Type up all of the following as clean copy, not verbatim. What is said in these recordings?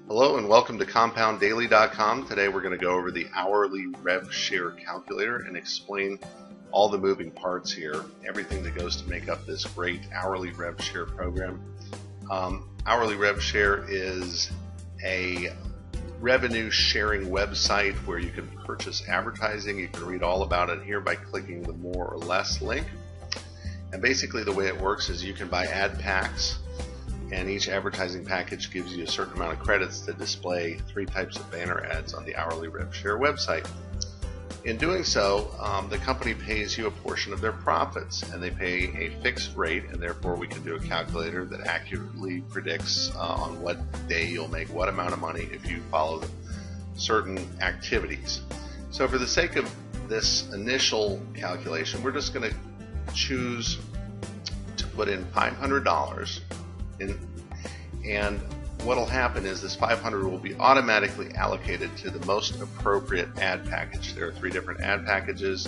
Hello and welcome to CompoundDaily.com. Today we're going to go over the hourly rev share calculator and explain all the moving parts here, everything that goes to make up this great hourly rev share program. Hourly Rev Share is a revenue sharing website where you can purchase advertising. You can read all about it here by clicking the more or less link. And basically the way it works is you can buy ad packs, and each advertising package gives you a certain amount of credits to display 3 types of banner ads on the hourly rev share website. In doing so, the company pays you a portion of their profits, and they pay a fixed rate, and therefore we can do a calculator that accurately predicts on what day you'll make what amount of money if you follow certain activities. So for the sake of this initial calculation, we're just going to choose to put in $500 in, and what will happen is this $500 will be automatically allocated to the most appropriate ad package. There are 3 different ad packages.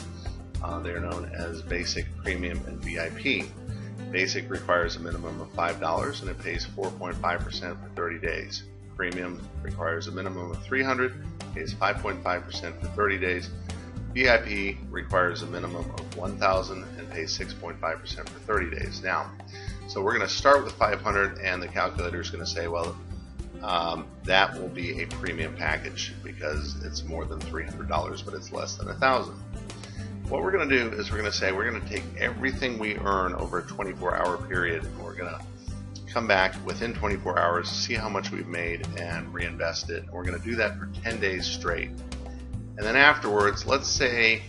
They're known as Basic, Premium, and VIP. Basic requires a minimum of $5 and it pays 4.5% for 30 days. Premium requires a minimum of $300, pays 5.5% for 30 days. VIP requires a minimum of $1,000 and pays 6.5% for 30 days. Now, so we're going to start with $500, and the calculator is going to say, well, that will be a premium package because it's more than $300, but it's less than $1,000. What we're going to do is we're going to say we're going to take everything we earn over a 24-hour period, and we're going to come back within 24 hours, see how much we've made, and reinvest it. And we're going to do that for 10 days straight. And then afterwards, let's say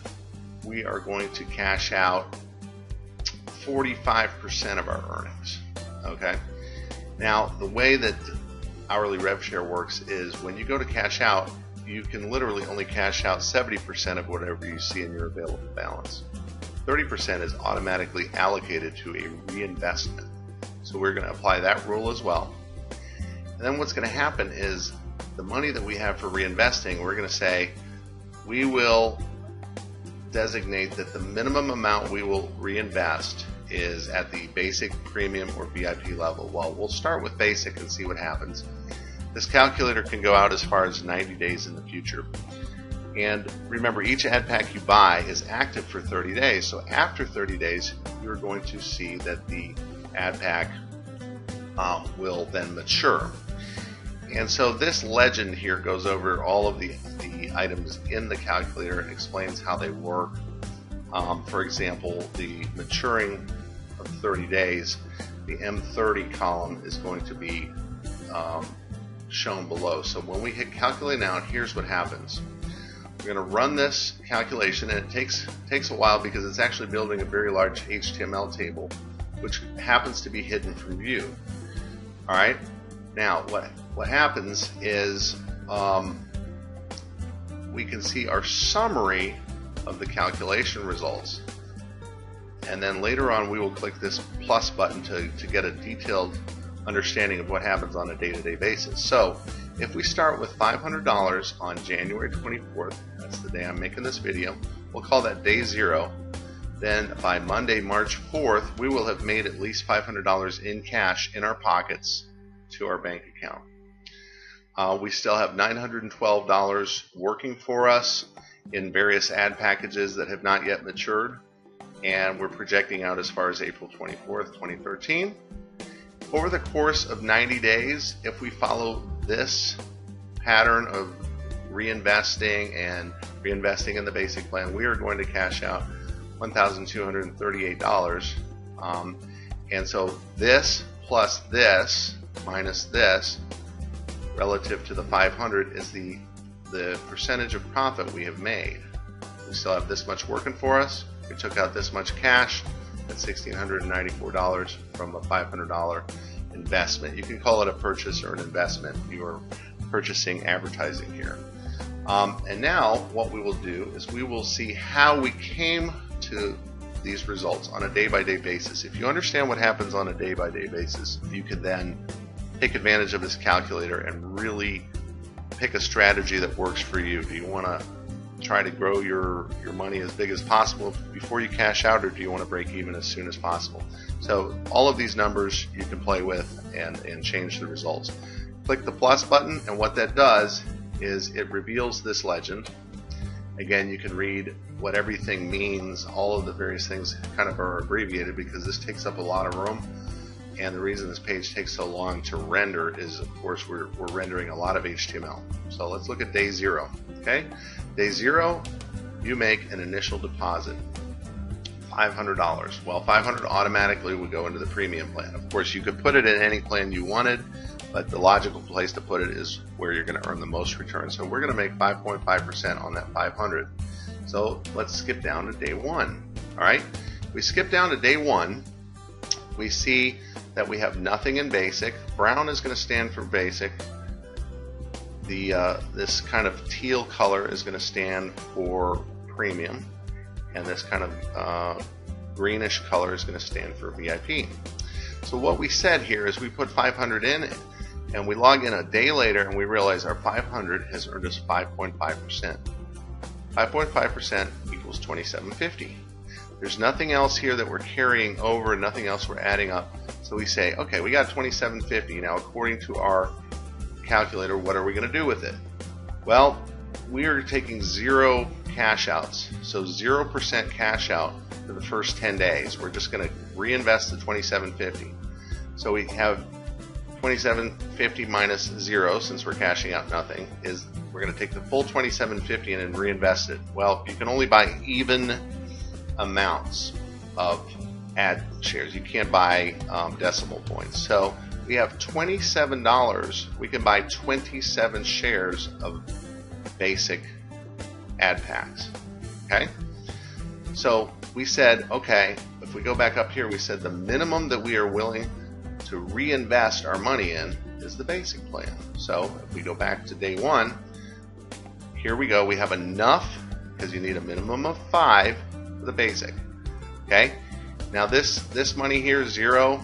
we are going to cash out 45% of our earnings. Okay. Now, the way that hourly rev share works is when you go to cash out, you can literally only cash out 70% of whatever you see in your available balance. 30% is automatically allocated to a reinvestment. So we're going to apply that rule as well. And then what's going to happen is the money that we have for reinvesting, we're going to say we will designate that the minimum amount we will reinvest is at the basic, premium, or VIP level. Well, we'll start with basic and see what happens. This calculator can go out as far as 90 days in the future. And remember, each ad pack you buy is active for 30 days. So after 30 days, you're going to see that the ad pack will then mature. And so this legend here goes over all of the items in the calculator and explains how they work. For example, the maturing of 30 days, the M30 column is going to be shown below. So when we hit calculate now, here's what happens. We're going to run this calculation, and it takes a while because it's actually building a very large HTML table, which happens to be hidden from view. All right. Now, what happens is we can see our summary of the calculation results, and then later on we will click this plus button to get a detailed understanding of what happens on a day-to-day basis. So if we start with $500 on January 24th, that's the day I'm making this video, we'll call that day 0. Then by Monday, March 4th, we will have made at least $500 in cash in our pockets to our bank account. We still have $912 working for us in various ad packages that have not yet matured, and we're projecting out as far as April 24th, 2013. Over the course of 90 days, if we follow this pattern of reinvesting in the basic plan, we are going to cash out $1,238. And so this plus this minus this relative to the 500 is the percentage of profit we have made. We still have this much working for us. We took out this much cash. That's $1,694 from a $500 investment. You can call it a purchase or an investment. You are purchasing advertising here. And now what we will do is we will see how we came to these results on a day-by-day basis. If you understand what happens on a day-by-day basis, you can then take advantage of this calculator and really pick a strategy that works for you. Do you want to try to grow your money as big as possible before you cash out, or do you want to break even as soon as possible? So all of these numbers you can play with and change the results. Click the plus button, and what that does is it reveals this legend. Again, you can read what everything means. All of the various things kind of are abbreviated because this takes up a lot of room. And the reason this page takes so long to render is, of course, we're rendering a lot of HTML. So let's look at day 0. Okay, day 0, you make an initial deposit, $500. Well, $500 automatically would go into the premium plan. Of course, you could put it in any plan you wanted, but the logical place to put it is where you're going to earn the most return. So we're going to make 5.5% on that 500. So let's skip down to day 1. All right, we skip down to day 1. We see that we have nothing in basic. Brown is going to stand for basic. This kind of teal color is going to stand for premium, and this kind of greenish color is going to stand for VIP. So what we said here is we put 500 in, and we log in a day later, and we realize our 500 has earned us 5.5%. 5.5% equals $27.50. There's nothing else here that we're carrying over, nothing else we're adding up. So we say, okay, we got $27.50. Now, according to our calculator, what are we going to do with it? Well, we are taking 0 cash outs. So 0% cash out for the first 10 days. We're just going to reinvest the $27.50. So we have $27.50 minus 0, since we're cashing out nothing, is we're going to take the full $27.50 and reinvest it. Well, you can only buy even amounts of ad shares. You can't buy decimal points. So we have $27. We can buy 27 shares of basic AdPacks. Okay? So we said, okay, if we go back up here, we said the minimum that we are willing to reinvest our money in is the basic plan. So if we go back to day 1, here we go. We have enough, because you need a minimum of 5 for the basic. Okay? Now this money here, 0,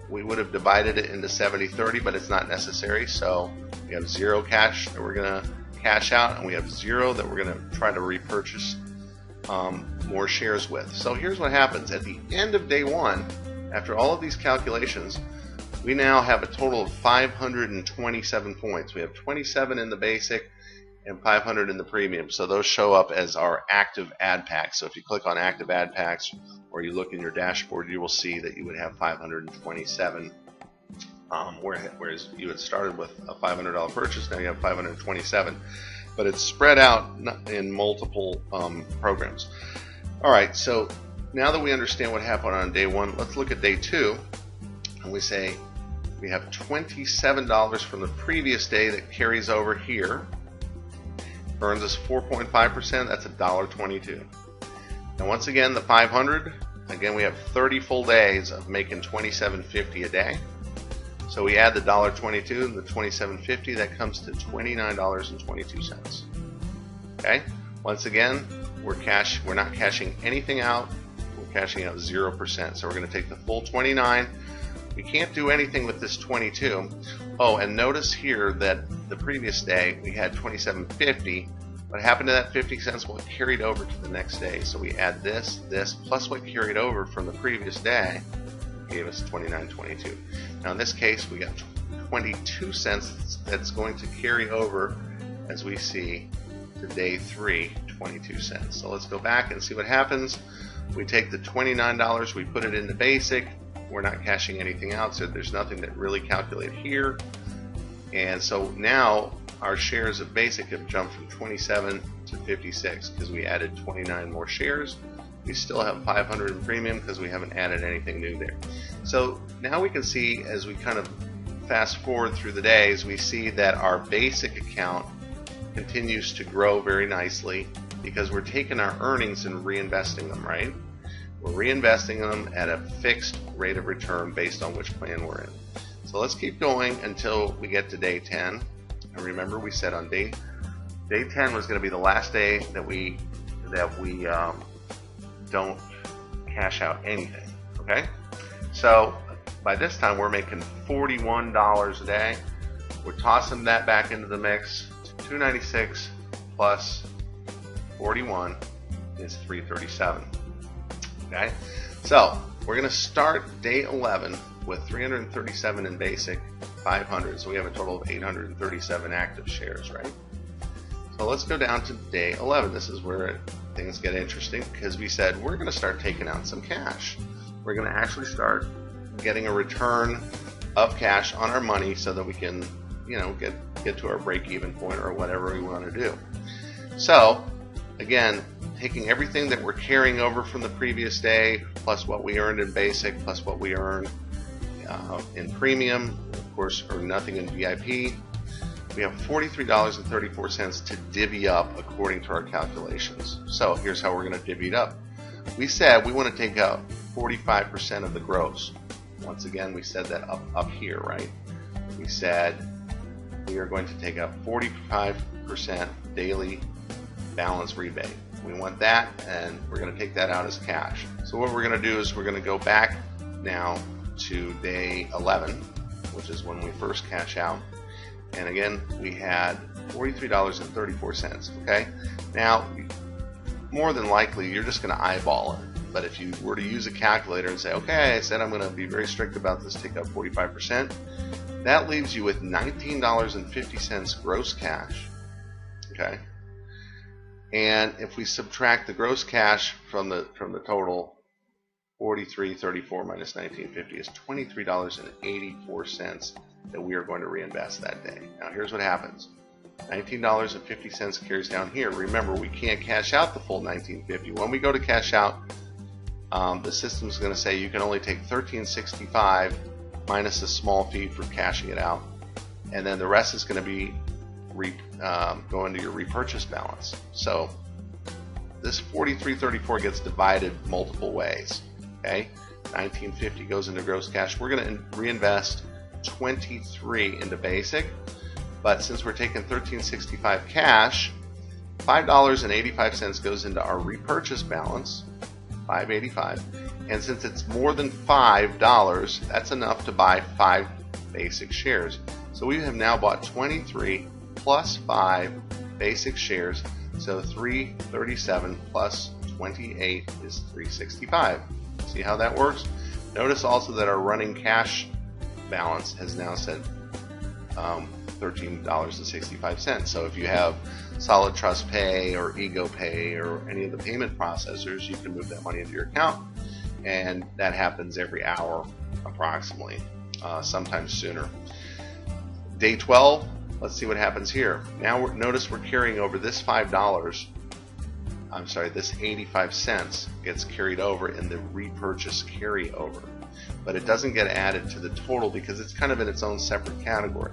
we would have divided it into 70-30, but it's not necessary. So we have 0 cash that we're going to cash out, and we have 0 that we're going to try to repurchase more shares with. So here's what happens. At the end of day 1, after all of these calculations, we now have a total of 527 points. We have 27 in the basic and 500 in the premium. So those show up as our active ad packs. So if you click on active ad packs, or you look in your dashboard, you will see that you would have 527. Whereas you had started with a $500 purchase, now you have 527. But it's spread out in multiple programs. Alright, so now that we understand what happened on day 1, let's look at day 2. And we say we have $27 from the previous day that carries over here. Earns us 4.5%, that's $1.22. Now once again, the 500, again we have 30 full days of making $27.50 a day. So we add the $1.22 and the $27.50, that comes to $29.22. Okay? Once again, we're not cashing anything out, we're cashing out 0%. So we're going to take the full 29. We can't do anything with this 22. Oh, and notice here that the previous day we had $27.50. What happened to that 50 cents? Well, it carried over to the next day. So we add this, plus what carried over from the previous day gave us $29.22. Now in this case, we got 22 cents that's going to carry over, as we see, to day 3, 22 cents. So let's go back and see what happens. We take the $29, we put it into basic. We're not cashing anything out, so there's nothing that really calculated here. And so now our shares of basic have jumped from 27 to 56 because we added 29 more shares. We still have 500 in premium because we haven't added anything new there. So now we can see, as we kind of fast forward through the days, we see that our basic account continues to grow very nicely because we're taking our earnings and reinvesting them, right? We're reinvesting them at a fixed rate of return based on which plan we're in. So let's keep going until we get to day 10. And remember, we said on day 10 was going to be the last day that we don't cash out anything. Okay? So by this time we're making $41 a day. We're tossing that back into the mix. $296 plus 41 is $337. Okay, so we're going to start day 11 with $337 in basic 500. So we have a total of 837 active shares, right? So let's go down to day 11. This is where things get interesting, because we said we're going to start taking out some cash. We're going to actually start getting a return of cash on our money so that we can, get to our break-even point or whatever we want to do. So again, taking everything that we're carrying over from the previous day, plus what we earned in basic, plus what we earned in premium, of course, or nothing in VIP. We have $43.34 to divvy up according to our calculations. So here's how we're going to divvy it up. We said we want to take out 45% of the gross. Once again, we said that up here, right? We said we are going to take out 45% daily balance rebate. We want that, and we're going to take that out as cash. So what we're going to do is we're going to go back now to day 11, which is when we first cash out. And again, we had $43.34. Okay, now more than likely you're just going to eyeball it. But if you were to use a calculator and say, okay, I said I'm going to be very strict about this, take out 45%, that leaves you with $19.50 gross cash. Okay, and if we subtract the gross cash from the total, 43.34 minus 19.50 is $23.84 that we are going to reinvest that day. Now here's what happens. $19.50 carries down here. Remember, we can't cash out the full $19.50. When we go to cash out, the system's going to say you can only take $13.65 minus a small fee for cashing it out, and then the rest is going to be go into your repurchase balance. So this $43.34 gets divided multiple ways. Okay, $19.50 goes into gross cash. We're going to reinvest $23 into basic, but since we're taking $13.65 cash, $5.85 goes into our repurchase balance, $5.85, and since it's more than $5, that's enough to buy 5 basic shares. So we have now bought 23 plus 5 basic shares, so 337 plus 28 is 365. See how that works? Notice also that our running cash balance has now said $13.65. So if you have Solid Trust Pay or Ego Pay or any of the payment processors, you can move that money into your account, and that happens every hour approximately, sometimes sooner. Day 12, let's see what happens here. Now notice we're carrying over this this 85 cents gets carried over in the repurchase carryover, but it doesn't get added to the total because it's kind of in its own separate category.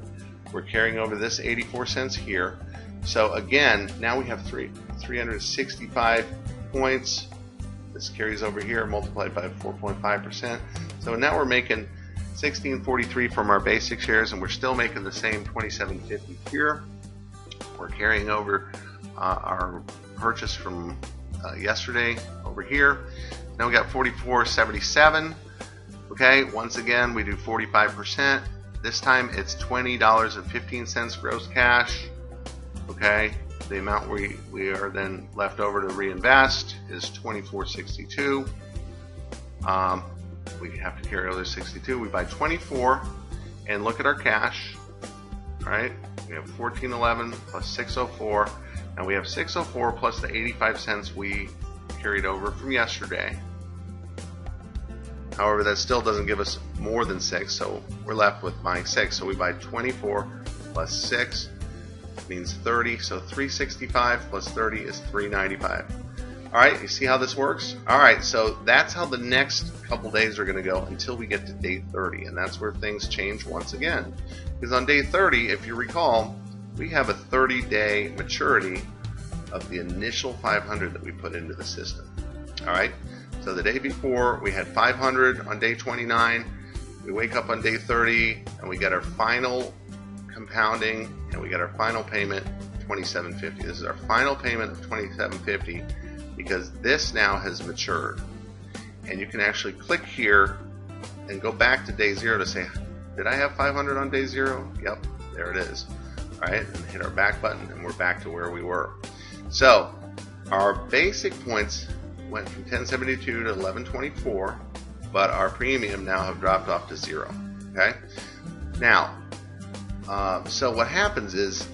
We're carrying over this 84 cents here. So again, now we have 365 points. This carries over here, multiplied by 4.5%. So now we're making $16.43 from our basic shares, and we're still making the same $27.50 here. We're carrying over our purchase from yesterday over here. Now we got $44.77. Okay, once again we do 45%. This time it's $20.15 gross cash. Okay, the amount we are then left over to reinvest is $24.62. We have to carry over 62. We buy 24, and look at our cash. All right, we have $14.11 plus $6.04. And we have $6.04 plus the 85 cents we carried over from yesterday. However, that still doesn't give us more than 6, so we're left with buying 6. So we buy 24 plus 6 means 30. So 365 plus 30 is 395. All right, you see how this works? All right, so that's how the next couple days are going to go until we get to day 30, and that's where things change once again. Because on day 30, if you recall, we have a 30-day maturity of the initial 500 that we put into the system. All right, so the day before we had 500 on day 29. We wake up on day 30 and we get our final compounding, and we get our final payment, $27.50. This is our final payment of $27.50 because this now has matured. And you can actually click here and go back to day 0 to say, did I have 500 on day 0? Yep, there it is. All right, and hit our back button, and we're back to where we were. So our basic points went from 1072 to 1124, but our premium now have dropped off to 0. Okay, now So what happens is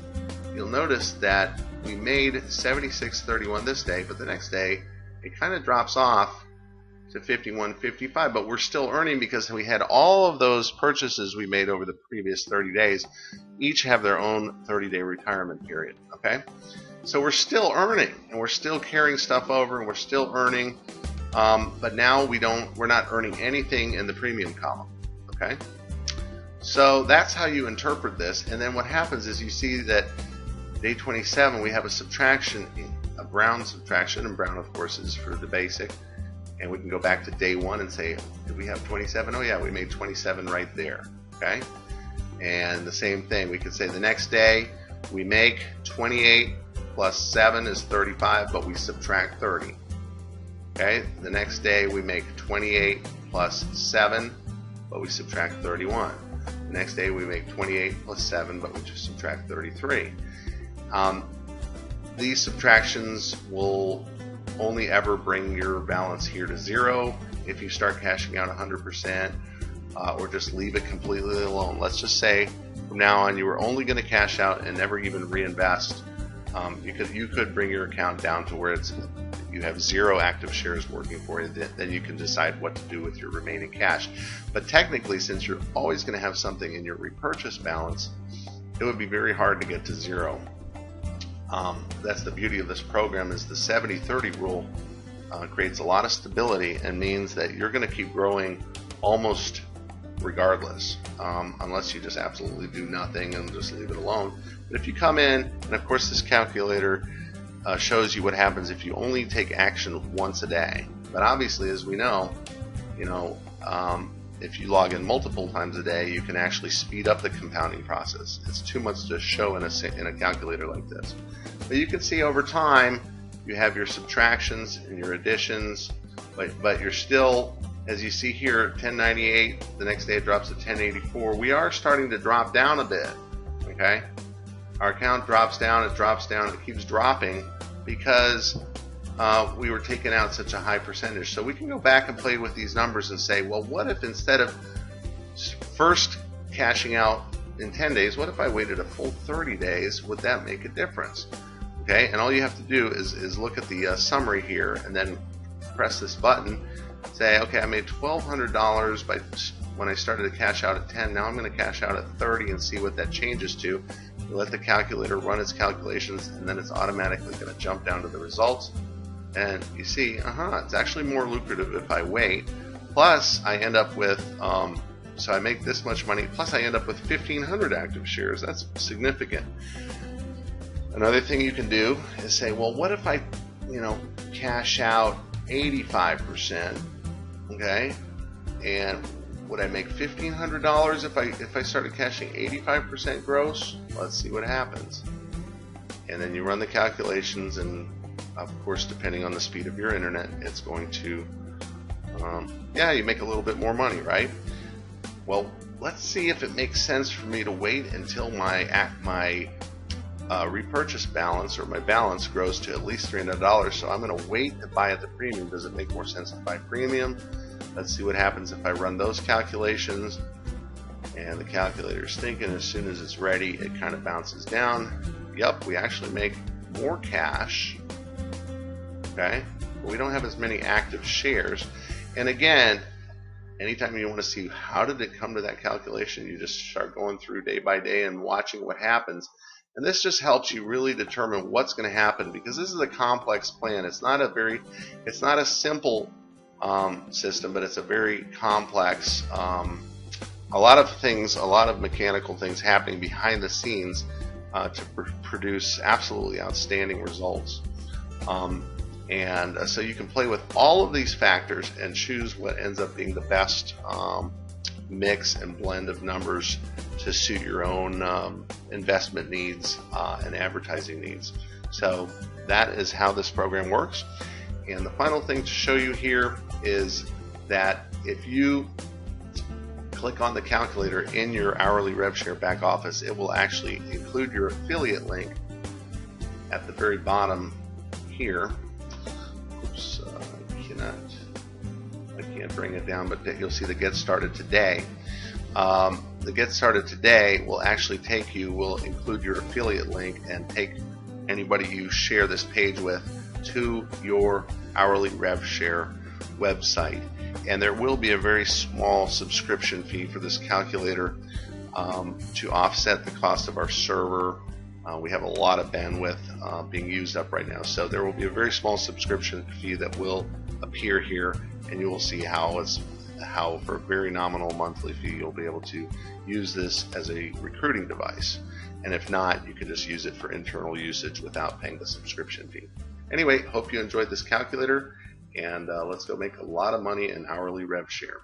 you'll notice that we made $76.31 this day, but the next day it kind of drops off to $51.55, but we're still earning because we had all of those purchases we made over the previous 30 days. Each have their own 30-day retirement period. Okay, so we're still earning, and we're still carrying stuff over, and we're still earning, but now we're not earning anything in the premium column. Okay, so that's how you interpret this. And then what happens is you see that day 27 we have a subtraction, a brown subtraction, and brown of course is for the basic. And we can go back to day 1 and say, did we have 27? Oh yeah, we made 27 right there. Okay, and the same thing, we could say the next day we make 28 plus 7 is 35, but we subtract 30. Okay, the next day we make 28 plus 7, but we subtract 31. The next day we make 28 plus 7, but we just subtract 33. These subtractions will only ever bring your balance here to 0 if you start cashing out 100%, or just leave it completely alone. Let's just say from now on you were only going to cash out and never even reinvest. You could bring your account down to where you have 0 active shares working for you. Then you can decide what to do with your remaining cash. But technically, since you're always going to have something in your repurchase balance, it would be very hard to get to 0. That's the beauty of this program, is the 70-30 rule creates a lot of stability and means that you're going to keep growing almost regardless, unless you just absolutely do nothing and just leave it alone. But if you come in, and of course this calculator shows you what happens if you only take action once a day. But obviously, as we know, if you log in multiple times a day, you can actually speed up the compounding process. It's too much to show in a calculator like this. But you can see over time, you have your subtractions and your additions, but you're still, as you see here, 1098, the next day it drops to 1084. We are starting to drop down a bit, okay? Our account drops down, it keeps dropping because we were taking out such a high percentage. So we can go back and play with these numbers and say, well, what if instead of first cashing out in 10 days, what if I waited a full 30 days? Would that make a difference? Okay, and all you have to do is look at the summary here and then press this button, say, okay, I made $1,200 when I started to cash out at 10. Now I'm going to cash out at 30 and see what that changes to. You let the calculator run its calculations, and then it's automatically going to jump down to the results. And you see, it's actually more lucrative if I wait. Plus, I end up with, so I make this much money, plus I end up with 1,500 active shares. That's significant. Another thing you can do is say, well, what if I, cash out 85%, okay? And would I make $1,500 if I started cashing 85% gross? Let's see what happens. And then you run the calculations, and of course, depending on the speed of your internet, it's going to, you make a little bit more money, right? Well, let's see if it makes sense for me to wait until my repurchase balance, or my balance, grows to at least $300. So I'm going to wait to buy at the premium. Does it make more sense to buy premium? Let's see what happens if I run those calculations. And the calculator's thinking, as soon as it's ready, it kind of bounces down. Yep, we actually make more cash. Okay, but we don't have as many active shares. And again, anytime you want to see how did it come to that calculation, you just start going through day by day and watching what happens. And this just helps you really determine what's going to happen, because this is a complex plan. It's not a simple system, but it's a very complex. A lot of mechanical things happening behind the scenes to produce absolutely outstanding results. So you can play with all of these factors and choose what ends up being the best mix and blend of numbers to suit your own investment needs and advertising needs. So that is how this program works. And the final thing to show you here is that if you click on the calculator in your Hourly RevShare back office, it will actually include your affiliate link at the very bottom here. Oops, I can't bring it down, but you'll see the Get Started Today. the Get Started Today will actually will include your affiliate link and take anybody you share this page with to your HourlyRevShare website. And there will be a very small subscription fee for this calculator to offset the cost of our server. We have a lot of bandwidth being used up right now, so there will be a very small subscription fee that will appear here, and you will see how for a very nominal monthly fee you'll be able to use this as a recruiting device. And if not, you can just use it for internal usage without paying the subscription fee. Anyway, hope you enjoyed this calculator, and let's go make a lot of money in HourlyRevShare.